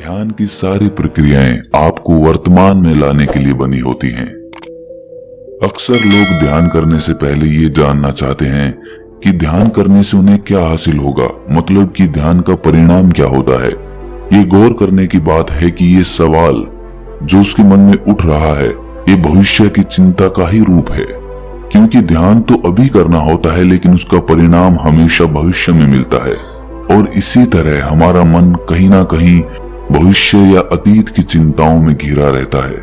ध्यान की सारी प्रक्रियाएं आपको वर्तमान में लाने के लिए बनी होती हैं। अक्सर लोग ध्यान करने से पहले ये जानना चाहते हैं कि ध्यान करने से उन्हें क्या हासिल होगा, मतलब कि ध्यान का परिणाम क्या होता है। ये गौर करने की बात है कि ये सवाल जो उसके मन में उठ रहा है, ये भविष्य की चिंता का ही रूप है, क्योंकि ध्यान तो अभी करना होता है लेकिन उसका परिणाम हमेशा भविष्य में मिलता है। और इसी तरह हमारा मन कहीं ना कहीं भविष्य या अतीत की चिंताओं में घिरा रहता है,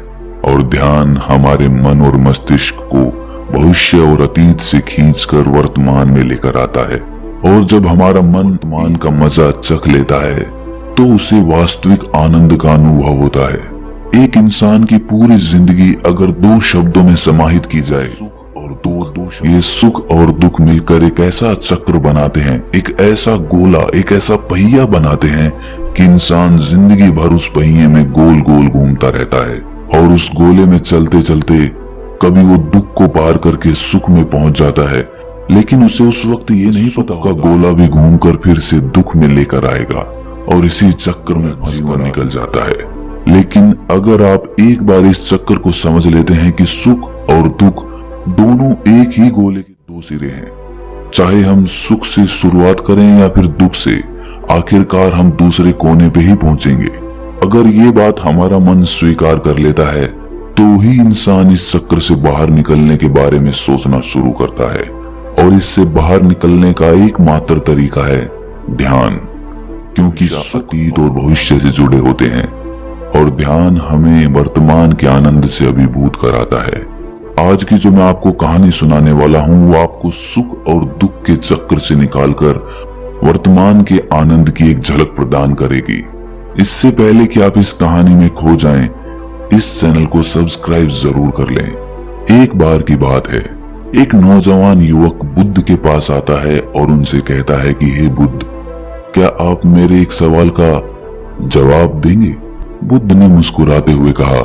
और ध्यान हमारे मन और मस्तिष्क को भविष्य और अतीत से खींचकर वर्तमान में लेकर आता है। और जब हमारा मन वर्तमान का मजा चख लेता है तो उसे वास्तविक आनंद का अनुभव होता है। एक इंसान की पूरी जिंदगी अगर दो शब्दों में समाहित की जाए और दो ये सुख और दुख मिलकर एक ऐसा चक्र बनाते हैं, एक ऐसा गोला, एक ऐसा पहिया बनाते हैं कि इंसान जिंदगी भर उस पहिए में गोल गोल घूमता रहता है। और उस गोले में चलते चलते कभी वो दुख को पार करके सुख में पहुंच जाता है, लेकिन उसे उस वक्त ये नहीं पता का गोला भी घूमकर फिर से दुख में लेकर आएगा और इसी चक्र में जीवन निकल जाता है। लेकिन अगर आप एक बार इस चक्र को समझ लेते हैं कि सुख और दुख दोनों एक ही गोले के दो सिरे हैं, चाहे हम सुख से शुरुआत करें या फिर दुख से, आखिरकार हम दूसरे कोने पे ही पहुंचेंगे। अगर ये बात हमारा मन स्वीकार कर लेता है तो ही इंसान इस चक्र से बाहर निकलने के बारे में सोचना शुरू करता है। और इससे बाहर निकलने का एकमात्र तरीका है ध्यान, क्योंकि अतीत और भविष्य से जुड़े होते हैं और ध्यान हमें वर्तमान के आनंद से अभिभूत कराता है। आज की जो मैं आपको कहानी सुनाने वाला हूँ वो आपको सुख और दुख के चक्र से निकालकर वर्तमान के आनंद की एक झलक प्रदान करेगी। इससे पहले कि आप इस कहानी में खो जाएं, इस चैनल को सब्सक्राइब जरूर कर लें। एक बार की बात है, एक नौजवान युवक बुद्ध के पास आता है और उनसे कहता है कि हे बुद्ध, क्या आप मेरे एक सवाल का जवाब देंगे? बुद्ध ने मुस्कुराते हुए कहा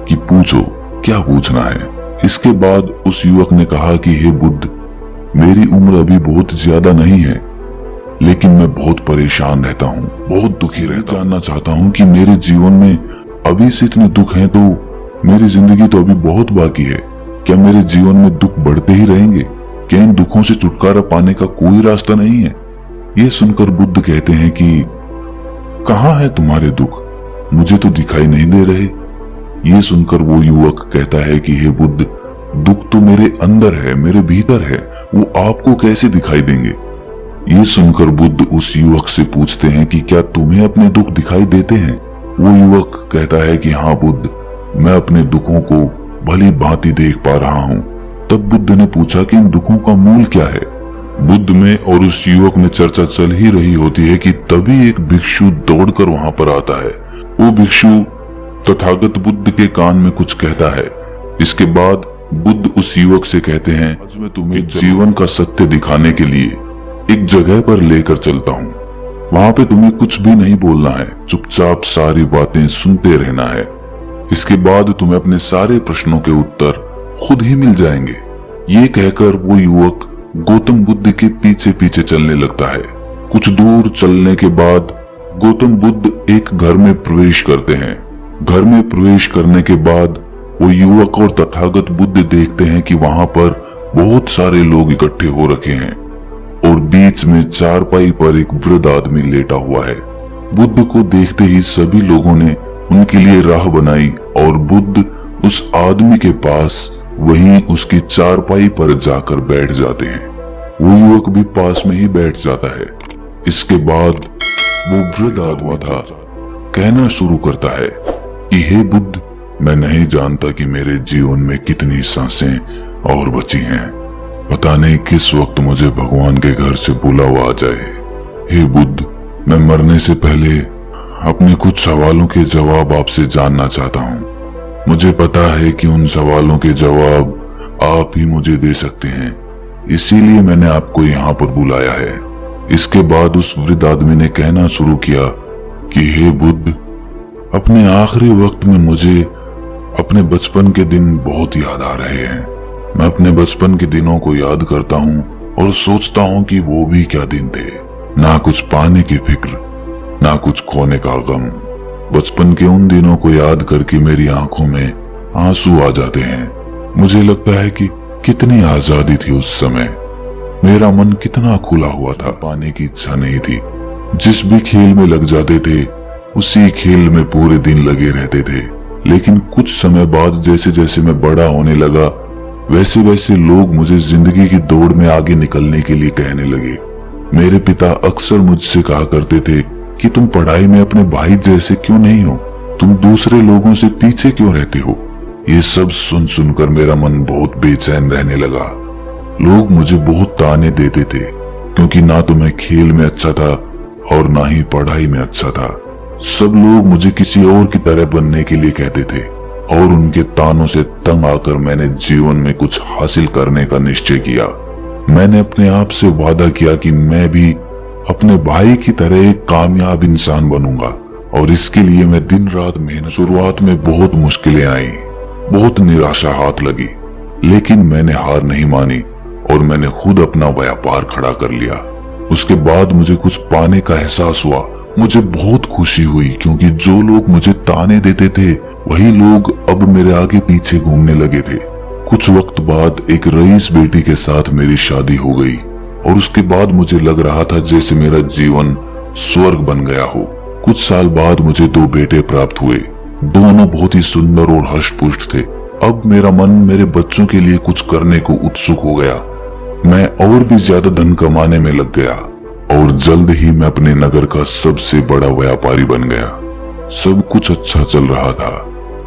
कि पूछो, क्या पूछना है? इसके बाद उस युवक ने कहा कि हे बुद्ध, मेरी उम्र अभी बहुत ज्यादा नहीं है, लेकिन मैं बहुत परेशान रहता हूँ, बहुत दुखी रहता हूँ। जानना चाहता हूँ कि मेरे जीवन में अभी से इतने दुख हैं, तो मेरी जिंदगी तो अभी बहुत बाकी है। क्या मेरे जीवन में दुख बढ़ते ही रहेंगे? क्या इन दुखों से छुटकारा पाने का कोई रास्ता नहीं है? ये सुनकर बुद्ध कहते हैं कि कहाँ है तुम्हारे दुख? मुझे तो दिखाई नहीं दे रहे। ये सुनकर वो युवक कहता है कि हे बुद्ध, दुख तो मेरे अंदर है, मेरे भीतर है, वो आपको कैसे दिखाई देंगे? ये सुनकर बुद्ध उस युवक से पूछते हैं कि क्या तुम्हें अपने दुख दिखाई देते हैं? वो युवक कहता है कि हाँ बुद्ध, मैं अपने दुखों को भली भांति देख पा रहा हूँ। तब बुद्ध ने पूछा कि इन दुखों का मूल क्या है? बुद्ध में और उस युवक में चर्चा चल ही रही होती है कि तभी एक भिक्षु दौड़कर वहां पर आता है। वो भिक्षु तथागत बुद्ध के कान में कुछ कहता है। इसके बाद बुद्ध उस युवक से कहते हैं, आज मैं तुम्हें जीवन का सत्य दिखाने के लिए एक जगह पर लेकर चलता हूँ। वहां पे तुम्हें कुछ भी नहीं बोलना है, चुपचाप सारी बातें सुनते रहना है। इसके बाद तुम्हें अपने सारे प्रश्नों के उत्तर खुद ही मिल जाएंगे। ये कहकर वो युवक गौतम बुद्ध के पीछे पीछे चलने लगता है। कुछ दूर चलने के बाद गौतम बुद्ध एक घर में प्रवेश करते हैं। घर में प्रवेश करने के बाद वो युवक और तथागत बुद्ध देखते हैं कि वहां पर बहुत सारे लोग इकट्ठे हो रखे हैं और बीच में चारपाई पर एक वृद्ध आदमी लेटा हुआ है। बुद्ध को देखते ही सभी लोगों ने उनके लिए राह बनाई और बुद्ध उस आदमी के पास वहीं उसकी चारपाई पर जाकर बैठ जाते हैं। वो युवक भी पास में ही बैठ जाता है। इसके बाद वो वृद्ध आदमी था कहना शुरू करता है कि हे बुद्ध, मैं नहीं जानता कि मेरे जीवन में कितनी सांसें और बची हैं। पता नहीं किस वक्त मुझे भगवान के घर से बुलावा आ जाए। हे बुद्ध, मैं मरने से पहले अपने कुछ सवालों के जवाब आपसे जानना चाहता हूँ। मुझे पता है कि उन सवालों के जवाब आप ही मुझे दे सकते हैं, इसीलिए मैंने आपको यहाँ पर बुलाया है। इसके बाद उस वृद्ध आदमी ने कहना शुरू किया कि हे बुद्ध, अपने आखिरी वक्त में मुझे अपने बचपन के दिन बहुत याद आ रहे हैं। मैं अपने बचपन के दिनों को याद करता हूँ और सोचता हूँ कि वो भी क्या दिन थे। ना कुछ पाने की फिक्र, ना कुछ खोने का गम, बचपन के उन दिनों को याद करके मेरी आंखों में आंसू आ जाते हैं। मुझे लगता है कि कितनी आजादी थी उस समय। मेरा मन कितना खुला हुआ था, पाने की इच्छा नहीं थी। जिस भी खेल में लग जाते थे उसी खेल में पूरे दिन लगे रहते थे। लेकिन कुछ समय बाद जैसे जैसे मैं बड़ा होने लगा वैसे वैसे लोग मुझे जिंदगी की दौड़ में आगे निकलने के लिए कहने लगे। मेरे पिता अक्सर मुझसे कहा करते थे कि तुम पढ़ाई में अपने भाई जैसे क्यों नहीं हो, तुम दूसरे लोगों से पीछे क्यों रहते हो। ये सब सुन सुनकर मेरा मन बहुत बेचैन रहने लगा। लोग मुझे बहुत ताने देते थे क्योंकि ना तो मैं खेल में अच्छा था और ना ही पढ़ाई में अच्छा था। सब लोग मुझे किसी और की तरह बनने के लिए कहते थे और उनके तानों से तंग आकर मैंने जीवन में कुछ हासिल करने का निश्चय किया। मैंने अपने आप से वादा किया कि मैं भी अपने भाई की तरह एक कामयाब इंसान बनूंगा और इसके लिए मैं दिन रात मेहनत। शुरुआत में बहुत मुश्किलें आई, बहुत निराशा हाथ लगी, लेकिन मैंने हार नहीं मानी और मैंने खुद अपना व्यापार खड़ा कर लिया। उसके बाद मुझे कुछ पाने का एहसास हुआ। मुझे बहुत खुशी हुई क्योंकि जो लोग मुझे ताने देते थे वही लोग अब मेरे आगे पीछे घूमने लगे थे। कुछ वक्त बाद एक रईस बेटी के साथ मेरी शादी हो गई और उसके बाद मुझे लग रहा था जैसे मेरा जीवन स्वर्ग बन गया हो। कुछ साल बाद मुझे 2 बेटे प्राप्त हुए। दोनों बहुत ही सुंदर और हष्ट-पुष्ट थे। अब मेरा मन मेरे बच्चों के लिए कुछ करने को उत्सुक हो गया। मैं और भी ज्यादा धन कमाने में लग गया और जल्द ही मैं अपने नगर का सबसे बड़ा व्यापारी बन गया। सब कुछ अच्छा चल रहा था,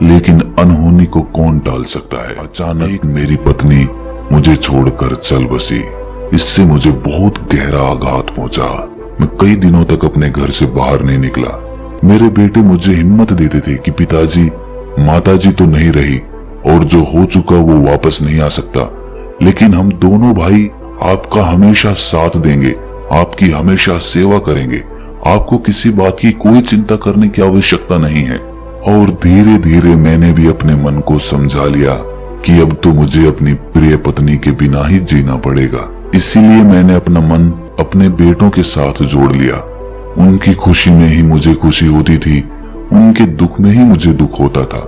लेकिन अनहोनी को कौन टाल सकता है। अचानक मेरी पत्नी मुझे छोड़कर चल बसी। इससे मुझे बहुत गहरा आघात पहुंचा। मैं कई दिनों तक अपने घर से बाहर नहीं निकला। मेरे बेटे मुझे हिम्मत देते थे कि पिताजी, माताजी तो नहीं रही और जो हो चुका वो वापस नहीं आ सकता, लेकिन हम दोनों भाई आपका हमेशा साथ देंगे, आपकी हमेशा सेवा करेंगे। आपको किसी बात की कोई चिंता करने की आवश्यकता नहीं है। और धीरे धीरे मैंने भी अपने मन को समझा लिया कि अब तो मुझे अपनी प्रिय पत्नी के बिना ही जीना पड़ेगा। इसीलिए मैंने अपना मन अपने बेटों के साथ जोड़ लिया। उनकी खुशी में ही मुझे खुशी होती थी, उनके दुख में ही मुझे दुख होता था।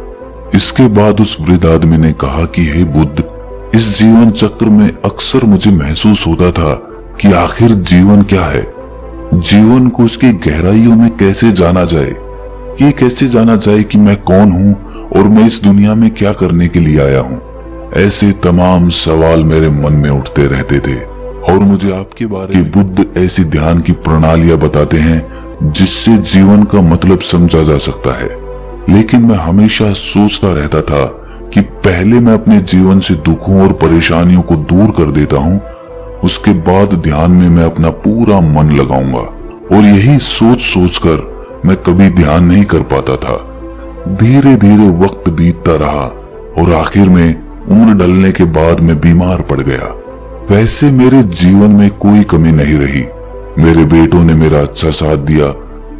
इसके बाद उस वृद्ध आदमी ने कहा कि हे बुद्ध, इस जीवन चक्र में अक्सर मुझे महसूस होता था कि आखिर जीवन क्या है। जीवन को उसकी गहराइयों में कैसे जाना जाए, ये कैसे जाना जाए कि मैं कौन हूँ और मैं इस दुनिया में क्या करने के लिए आया हूँ। ऐसे तमाम सवाल मेरे मन में उठते रहते थे और मुझे आपके बारे में बुद्ध ऐसी ध्यान की प्रणालियां बताते हैं जिससे जीवन का मतलब समझा जा सकता है। लेकिन मैं हमेशा सोचता रहता था कि पहले मैं अपने जीवन से दुखों और परेशानियों को दूर कर देता हूँ, उसके बाद ध्यान में मैं अपना पूरा मन लगाऊंगा। और यही सोच सोचकर मैं कभी ध्यान नहीं कर पाता था। धीरे धीरे वक्त बीतता रहा और आखिर में उम्र ढलने के बाद मैं बीमार पड़ गया। वैसे मेरे जीवन में कोई कमी नहीं रही। मेरे बेटों ने मेरा अच्छा साथ दिया।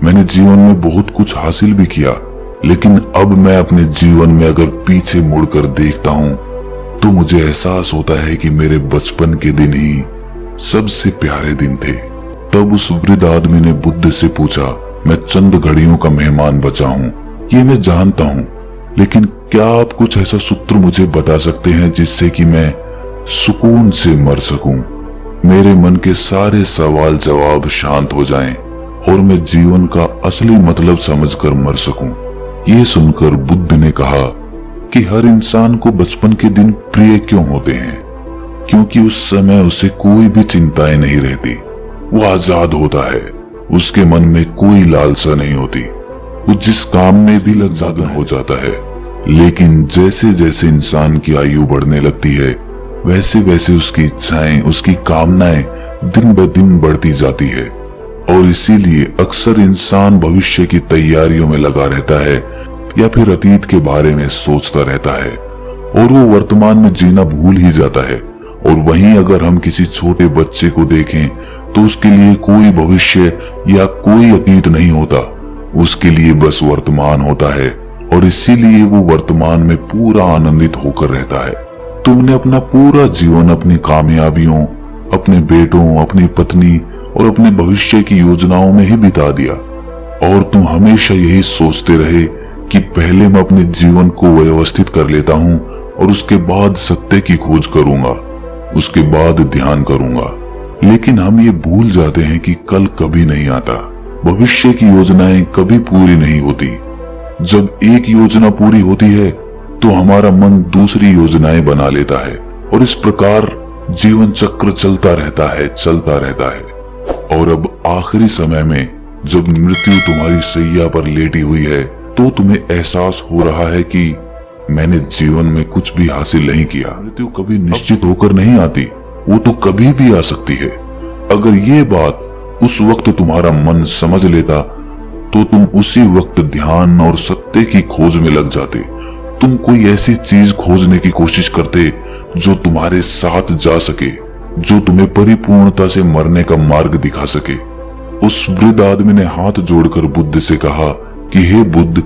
मैंने जीवन में बहुत कुछ हासिल भी किया, लेकिन अब मैं अपने जीवन में अगर पीछे मुड़कर देखता हूँ तो मुझे एहसास होता है कि मेरे बचपन के दिन ही सबसे प्यारे दिन थे। तब उस वृद्ध आदमी ने बुद्ध से पूछा, मैं चंद घड़ियों का मेहमान बचा हूँ, ये मैं जानता हूँ, लेकिन क्या आप कुछ ऐसा सूत्र मुझे बता सकते हैं जिससे कि मैं सुकून से मर सकूं, मेरे मन के सारे सवाल जवाब शांत हो जाएं और मैं जीवन का असली मतलब समझकर मर सकूं। ये सुनकर बुद्ध ने कहा कि हर इंसान को बचपन के दिन प्रिय क्यों होते हैं, क्योंकि उस समय उसे कोई भी चिंताएं नहीं रहती। वो आजाद होता है, उसके मन में कोई लालसा नहीं होती, वो जिस काम में भी लग जाता हो जाता है। लेकिन जैसे जैसे इंसान की आयु बढ़ने लगती है वैसे वैसे उसकी इच्छाएं, उसकी कामनाएं दिन ब दिन बढ़ती जाती है और इसीलिए अक्सर इंसान भविष्य की तैयारियों में लगा रहता है या फिर अतीत के बारे में सोचता रहता है और वो वर्तमान में जीना भूल ही जाता है। और वहीं अगर हम किसी छोटे बच्चे को देखें तो उसके लिए कोई भविष्य या कोई अतीत नहीं होता, उसके लिए बस वर्तमान होता है और इसीलिए वो वर्तमान में पूरा आनंदित होकर रहता है। तुमने अपना पूरा जीवन अपनी कामयाबियों, अपने बेटों, अपनी पत्नी और अपने भविष्य की योजनाओं में ही बिता दिया, और तुम हमेशा यही सोचते रहे कि पहले मैं अपने जीवन को व्यवस्थित कर लेता हूं और उसके बाद सत्य की खोज करूंगा, उसके बाद ध्यान करूंगा। लेकिन हम ये भूल जाते हैं कि कल कभी नहीं आता, भविष्य की योजनाएं कभी पूरी नहीं होती। जब एक योजना पूरी होती है तो हमारा मन दूसरी योजनाएं बना लेता है और इस प्रकार जीवन चक्र चलता रहता है। और अब आखिरी समय में जब मृत्यु तुम्हारी सैया पर लेटी हुई है तो तुम्हें एहसास हो रहा है कि मैंने जीवन में कुछ भी हासिल नहीं किया। मृत्यु कभी निश्चित होकर नहीं आती, वो तो कभी भी आ सकती है। अगर ये बात उस वक्त तुम्हारा मन समझ लेता तो तुम उसी वक्त ध्यान और सत्य की खोज में लग जाते। तुम कोई ऐसी चीज खोजने की कोशिश करते जो तुम्हारे साथ जा सके, जो तुम्हें परिपूर्णता से मरने का मार्ग दिखा सके। उस वृद्ध आदमी ने हाथ जोड़कर बुद्ध से कहा कि हे बुद्ध,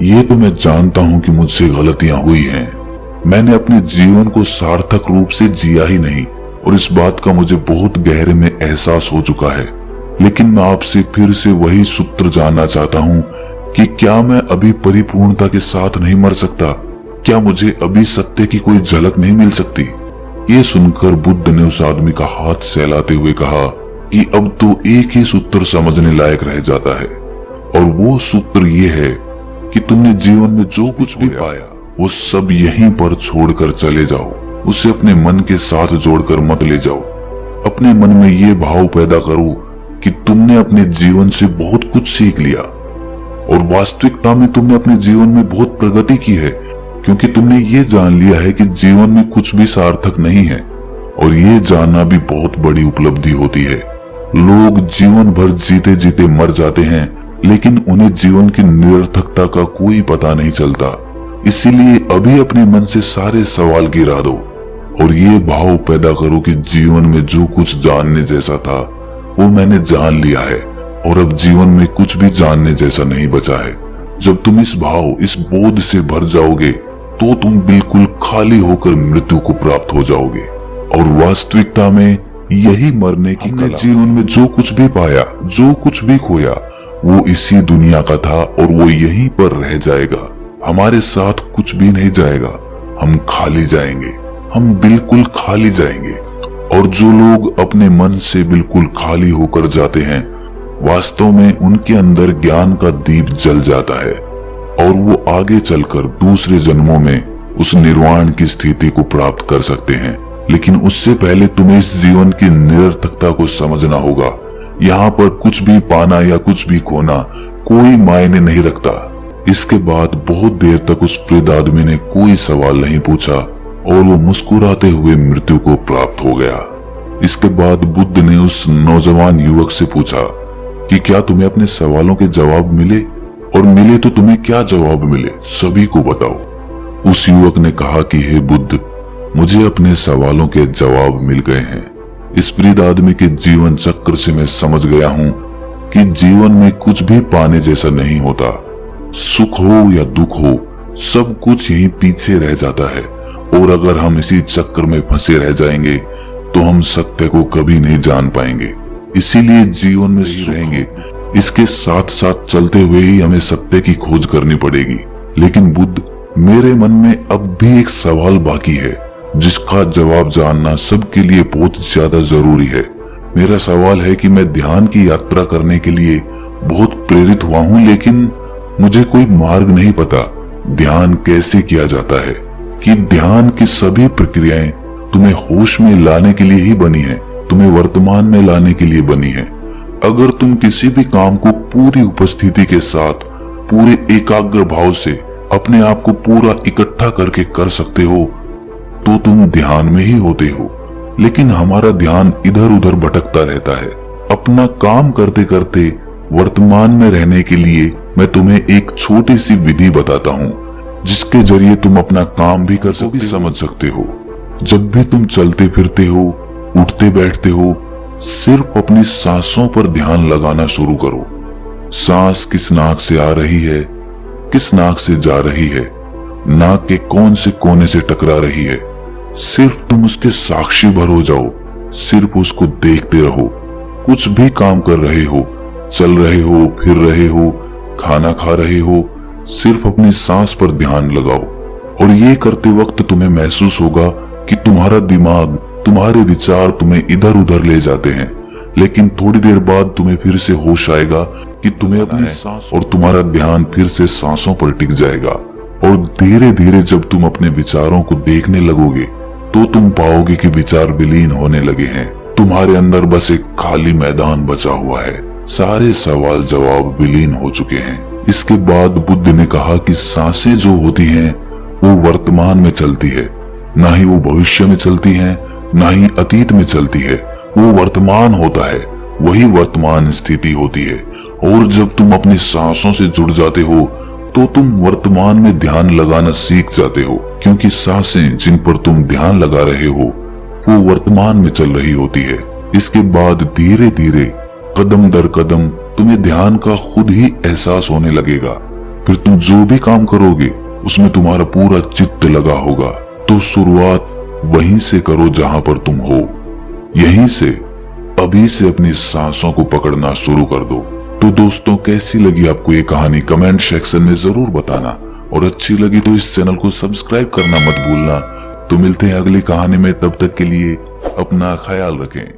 ये तो मैं जानता हूं कि मुझसे गलतियां हुई हैं। मैंने अपने जीवन को सार्थक रूप से जिया ही नहीं और इस बात का मुझे बहुत गहरे में एहसास हो चुका है। लेकिन मैं आपसे फिर से वही सूत्र जानना चाहता हूं कि क्या मैं अभी परिपूर्णता के साथ नहीं मर सकता? क्या मुझे अभी सत्य की कोई झलक नहीं मिल सकती? ये सुनकर बुद्ध ने उस आदमी का हाथ सहलाते हुए कहा कि अब तो एक ही सूत्र समझने लायक रह जाता है और वो सूत्र ये है कि तुमने जीवन में जो कुछ भी पाया वो सब यहीं पर छोड़कर चले जाओ। उसे अपने मन के साथ जोड़कर मत ले जाओ। अपने मन में ये भाव पैदा करो कि तुमने अपने जीवन से बहुत कुछ सीख लिया और वास्तविकता में तुमने अपने जीवन में बहुत प्रगति की है, क्योंकि तुमने ये जान लिया है कि जीवन में कुछ भी सार्थक नहीं है और ये जानना भी बहुत बड़ी उपलब्धि होती है। लोग जीवन भर जीते जीते मर जाते हैं, लेकिन उन्हें जीवन की निरर्थकता का कोई पता नहीं चलता। इसीलिए अभी अपने मन से सारे सवाल गिरा दो और ये भाव पैदा करो कि जीवन में जो कुछ जानने जैसा था वो मैंने जान लिया है और अब जीवन में कुछ भी जानने जैसा नहीं बचा है। जब तुम इस भाव, इस बोध से भर जाओगे तो तुम बिल्कुल खाली होकर मृत्यु को प्राप्त हो जाओगे। और वास्तविकता में यही मरने की कला। जीवन में जो कुछ भी पाया, जो कुछ भी खोया, वो इसी दुनिया का था और वो यहीं पर रह जाएगा। हमारे साथ कुछ भी नहीं जाएगा। हम खाली जाएंगे, हम बिल्कुल खाली जाएंगे। और जो लोग अपने मन से बिल्कुल खाली होकर जाते हैं, वास्तव में उनके अंदर ज्ञान का दीप जल जाता है और वो आगे चलकर दूसरे जन्मों में उस निर्वाण की स्थिति को प्राप्त कर सकते हैं। लेकिन उससे पहले तुम्हें इस जीवन की निरर्थकता को समझना होगा। यहाँ पर कुछ भी पाना या कुछ भी खोना कोई मायने नहीं रखता। इसके बाद बहुत देर तक उस वृद्ध आदमी ने कोई सवाल नहीं पूछा और वो मुस्कुराते हुए मृत्यु को प्राप्त हो गया। इसके बाद बुद्ध ने उस नौजवान युवक से पूछा कि क्या तुम्हें अपने सवालों के जवाब मिले, और मिले तो तुम्हें क्या जवाब मिले, सभी को बताओ। उस युवक ने कहा कि हे बुद्ध, मुझे अपने सवालों के जवाब मिल गए हैं। इस वृद्ध आदमी के जीवन चक्र से मैं समझ गया हूँ कि जीवन में कुछ भी पाने जैसा नहीं होता। सुख हो या दुख हो, सब कुछ यहीं पीछे रह जाता है और अगर हम इसी चक्र में फंसे रह जाएंगे तो हम सत्य को कभी नहीं जान पाएंगे। इसीलिए जीवन में रहेंगे, इसके साथ साथ चलते हुए ही हमें सत्य की खोज करनी पड़ेगी। लेकिन बुद्ध, मेरे मन में अब भी एक सवाल बाकी है जिसका जवाब जानना सबके लिए बहुत ज्यादा जरूरी है। मेरा सवाल है कि मैं ध्यान की यात्रा करने के लिए बहुत प्रेरित हुआ हूँ, लेकिन मुझे कोई मार्ग नहीं पता। ध्यान कैसे किया जाता है? कि ध्यान की सभी प्रक्रियाएं तुम्हें होश में लाने के लिए ही बनी है, तुम्हें वर्तमान में लाने के लिए बनी है। अगर तुम किसी भी काम को पूरी उपस्थिति के साथ, पूरे एकाग्र भाव से अपने आप को पूरा इकट्ठा करके कर सकते हो तो तुम ध्यान में ही होते हो। लेकिन हमारा ध्यान इधर उधर भटकता रहता है। अपना काम करते करते वर्तमान में रहने के लिए मैं तुम्हें एक छोटी सी विधि बताता हूँ जिसके जरिए तुम अपना काम भी कर सकते, समझ सकते हो। जब भी तुम चलते फिरते हो, उठते बैठते हो, सिर्फ अपनी सांसों पर ध्यान लगाना शुरू करो। सांस किस नाक से आ रही है, किस नाक से जा रही है, नाक के कौन से कोने से टकरा रही है, सिर्फ तुम उसके साक्षी भर हो जाओ। सिर्फ उसको देखते रहो। कुछ भी काम कर रहे हो, चल रहे हो, फिर रहे हो, खाना खा रहे हो, सिर्फ अपनी सांस पर ध्यान लगाओ और ये करते वक्त तुम्हें महसूस होगा कि तुम्हारा दिमाग, तुम्हारे विचार तुम्हें इधर उधर ले जाते हैं, लेकिन थोड़ी देर बाद तुम्हें फिर से होश आएगा कि तुम्हें अपनी सांस और तुम्हारा ध्यान फिर से सांसों पर टिक जाएगा। और धीरे धीरे जब तुम अपने विचारों को देखने लगोगे तो तुम पाओगे कि विचार विलीन होने लगे हैं। तुम्हारे अंदर बस एक खाली मैदान बचा हुआ है, सारे सवाल जवाब विलीन हो चुके हैं। इसके बाद बुद्ध ने कहा कि सांसें जो होती हैं वो वर्तमान में चलती है, ना ही वो भविष्य में चलती हैं, ना ही अतीत में चलती है। वो वर्तमान होता है, वही वर्तमान स्थिति होती है। और जब तुम अपनी सांसों से जुड़ जाते हो तो तुम वर्तमान में ध्यान लगाना सीख जाते हो, क्योंकि सांसें जिन पर तुम ध्यान लगा रहे हो वो वर्तमान में चल रही होती है। इसके बाद धीरे धीरे कदम दर कदम तुम्हें ध्यान का खुद ही एहसास होने लगेगा। फिर तुम जो भी काम करोगे उसमें तुम्हारा पूरा चित्त लगा होगा। तो शुरुआत वहीं से करो जहां पर तुम हो, यहीं से अभी से अपनी सांसों को पकड़ना शुरू कर दो। तो दोस्तों, कैसी लगी आपको ये कहानी कमेंट सेक्शन में जरूर बताना, और अच्छी लगी तो इस चैनल को सब्सक्राइब करना मत भूलना। तो मिलते हैं अगली कहानी में, तब तक के लिए अपना ख्याल रखें।